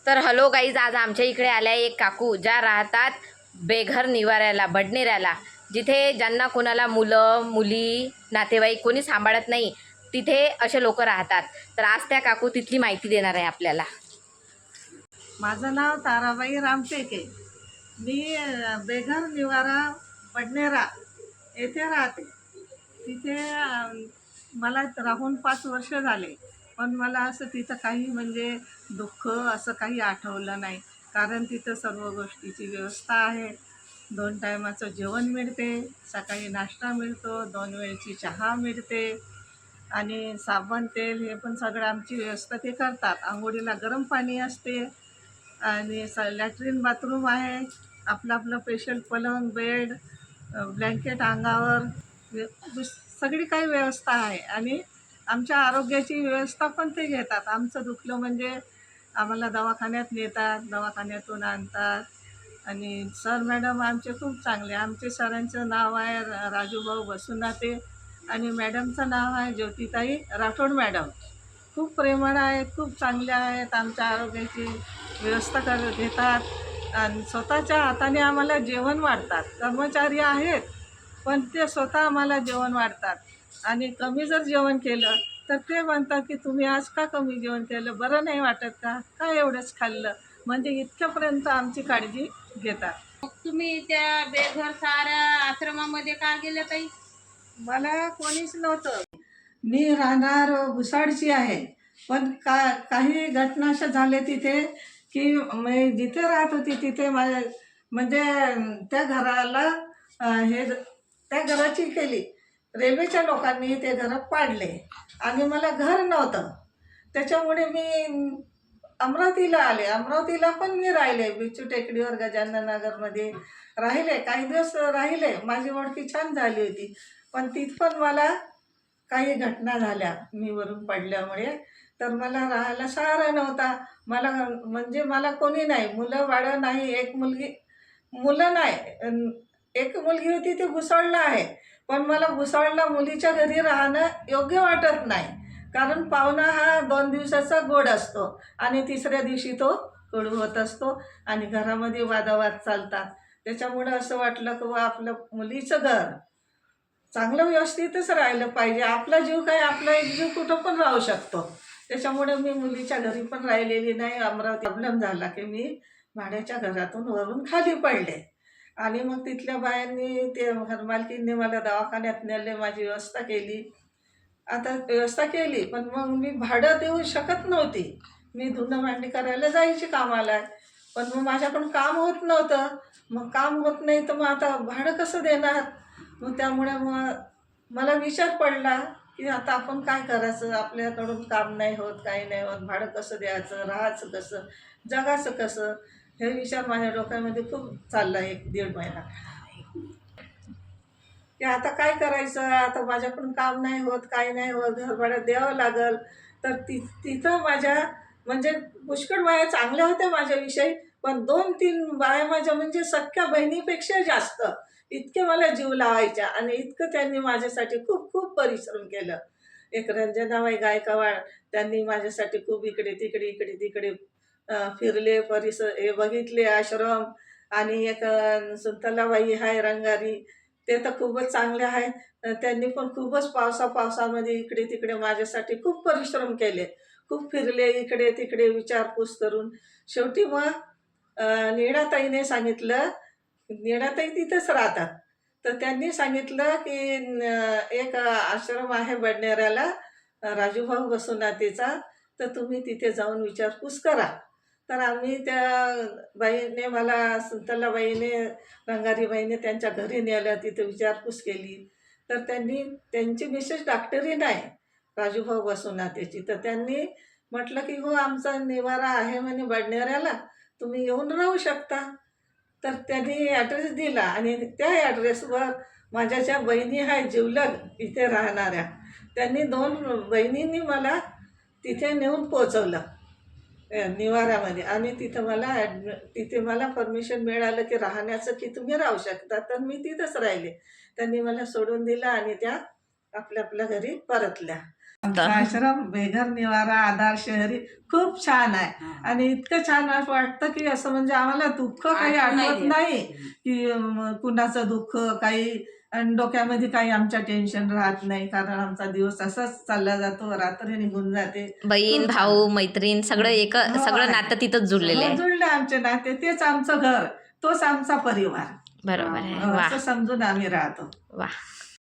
तर hello guys, आज आमच्या इकडे आल्या एक काकू ज्या राहतात बेघर निवाऱ्याला, बडनेऱ्याला, जिथे ज्यांना कोणाला मुलं मुली नातेवाईक कोणी सांभाळत नाही, तिथे असे लोक राहतात. तर आज त्या काकू तिथली माहिती देणार आहे आपल्याला. माझं नाव ताराबाई रामटेके. मी बेघर निवारा बडनेरा येथे राहते. तिथे मला राहून 5 वर्ष झाले, पण मला असं तिथं काही म्हणजे दुःख असं काही आठवलं नाही. कारण तिथं सर्व गोष्टीची व्यवस्था आहे. 2 टायमाचं जेवण मिळते, सकाळी नाश्ता मिळतो, 2 वेळची चहा मिळते आणि साबण तेल हे पण सगळं आमची व्यवस्था ते करतात. आंघोळीला गरम पाणी असते आणि लॅट्रिन बाथरूम आहे. आपलं आपलं स्पेशल पलंग बेड ब्लँकेट अंगावर सगळी काही व्यवस्था आहे. आणि आमच्या आरोग्याची व्यवस्था पण ते घेतात. आमचं दुखलं म्हणजे आम्हाला दवाखान्यात नेतात, दवाखान्यातून आणतात. आणि सर मॅडम आमचे खूप चांगले. आमचे सरांचं नाव आहे राजूभाऊ बसुनाते आणि मॅडमचं नाव आहे ज्योतिताई राठोड मॅडम. खूप प्रेमळ आहेत, खूप चांगले आहेत. आमच्या आरोग्याची व्यवस्था घेतात आणि स्वतःच्या हाताने आम्हाला जेवण वाढतात. कर्मचारी आहेत, पण ते स्वतः आम्हाला जेवण वाढतात. आणि कमी जर जेवण केलं तर ते म्हणतात की तुम्ही आज का कमी जेवण केलं, बरं नाही वाटत का, का एवढंच खाल्लं, म्हणजे इतक्यापर्यंत आमची काळजी घेतात. मग तुम्ही त्या बेघर साऱ्या आश्रमामध्ये का गेल्या ताई? मला कोणीच नव्हतं. मी राहणार घुसाडची आहे, पण काही घटना अशा झाल्या तिथे की मी जिथे राहत होती तिथे म्हणजे त्या घराला त्या घराची केली रेल्वेच्या लोकांनी, ते घर पाडले आणि मला घर नव्हतं. त्याच्यामुळे मी अमरावतीला आले. अमरावतीला पण मी राहिले, बिचू टेकडीवर गजानन नगरमध्ये राहिले. काही दिवस राहिले, माझी ओळखी छान झाली होती. पण तिथपण मला काही घटना झाल्या मी वरून पडल्यामुळे. तर मला राहायला सहारा नव्हता. म्हणजे मला कोणी नाही, मुलं बाळं नाही. एक मुलं नाही, एक मुलगी होती, ती भुसावळला आहे. पण मला भुसावळला मुलीच्या घरी राहणं योग्य वाटत नाही. कारण पाहुणा हा 2 दिवसाचा गोड असतो आणि तिसऱ्या दिवशी तो कडू होत असतो आणि घरामध्ये वादावाद चालतात. त्याच्यामुळं असं वाटलं की आपलं मुलीचं घर चांगलं व्यवस्थितच राहिलं पाहिजे. आपला जीव काय, आपला एक जीव कुठं पण राहू शकतो. त्याच्यामुळे मी मुलीच्या घरी पण राहिलेली नाही. अमरावती प्रॉब्लेम झाला की मी भाड्याच्या घरातून वरून खाली पडले आणि मग तिथल्या बायांनी, ते घरमालकींनी मला दवाखान्यात नेले, माझी व्यवस्था केली. आता व्यवस्था केली, पण मग मी भाडं देऊ शकत नव्हती. मी धुणं भांडी करायला जायची कामाला, पण मग माझ्याकडून काम होत नव्हतं. मग काम होत नाही तर मग आता भाडं कसं देणार. मग त्यामुळे मग मला विचार पडला की आता आपण काय करायचं, आपल्याकडून काम नाही होत, काही नाही होत, भाडं कसं द्यायचं, राहायचं कसं, जगाचं कसं, हे विचार माझ्या डोक्यामध्ये खूप चालला 1-1.5 महिना की आता काय करायचं. आता माझ्याकडून काम नाही होत, काही नाही होत, घरभाडं द्यावं लागल. तर तिथं माझ्या म्हणजे पुष्कळ बाया चांगल्या होत्या माझ्याविषयी, पण 2-3 बाया माझ्या म्हणजे सख्या बहिणीपेक्षा जास्त इतके मला जीव लावायच्या आणि इतकं त्यांनी माझ्यासाठी खूप खूप परिश्रम केलं. एक रंजनाबाई गायकवाड, त्यांनी माझ्यासाठी खूप इकडे तिकडे फिरले, हे बघितले आश्रम. आणि एक सुंतलाबाई आहे रंगारी, ते तर खूपच चांगले आहेत. त्यांनी पण खूपच पावसामध्ये इकडे तिकडे माझ्यासाठी खूप परिश्रम केले, खूप फिरले इकडे तिकडे विचारपूस करून. शेवटी मग नीडाताईने सांगितलं, नीडाताई तिथंच राहतात, तर त्यांनी सांगितलं की एक आश्रम आहे बडनेऱ्याला राजूभाऊ बसुनातेचा, तर तुम्ही तिथे जाऊन विचारपूस करा. तर आम्ही, त्या बाईने मला, सुंतलाबाईने, रंगारीबाईने त्यांच्या घरी नेलं, तिथे विचारपूस केली. तर त्यांची मिसेस डॉक्टरीन आहे राजूभाऊ बसुनातेची. तर त्यांनी म्हटलं की हो, आमचा निवारा आहे म्हणे बडनेऱ्याला, तुम्ही येऊन राहू शकता. तर त्यांनी ॲड्रेस दिला आणि त्या ॲड्रेसवर माझ्या ज्या बहिणी आहेत जिवलग इथे राहणाऱ्या, त्यांनी 2 बहिणींनी मला तिथे नेऊन पोचवलं निवारामध्ये. आणि तिथे मला परमिशन मिळालं की राहण्याचं, की तुम्ही राहू शकता. तर मी तिथंच राहिले. त्यांनी मला सोडून दिलं आणि त्या आपल्या घरी परतल्या. आमचा आश्रम बेघर निवारा आधार शहरी खूप छान आहे आणि इतकं छान वाटतं की असं म्हणजे आम्हाला दुःख काही आठवत नाही की कुणाचं दुःख काही आणि डोक्यामध्ये काही आमच्या टेन्शन राहत नाही कारण आमचा दिवस असाच चालला जातो रात्र निघून जाते. बहीण भाऊ मैत्रीण सगळं सगळं नातं तिथंच जुळलेलं आहे. जुळले आमचे नाते तेच आमचं घर तोच आमचा परिवार बरोबर आहे. वा असं समजून आम्ही राहतो. वा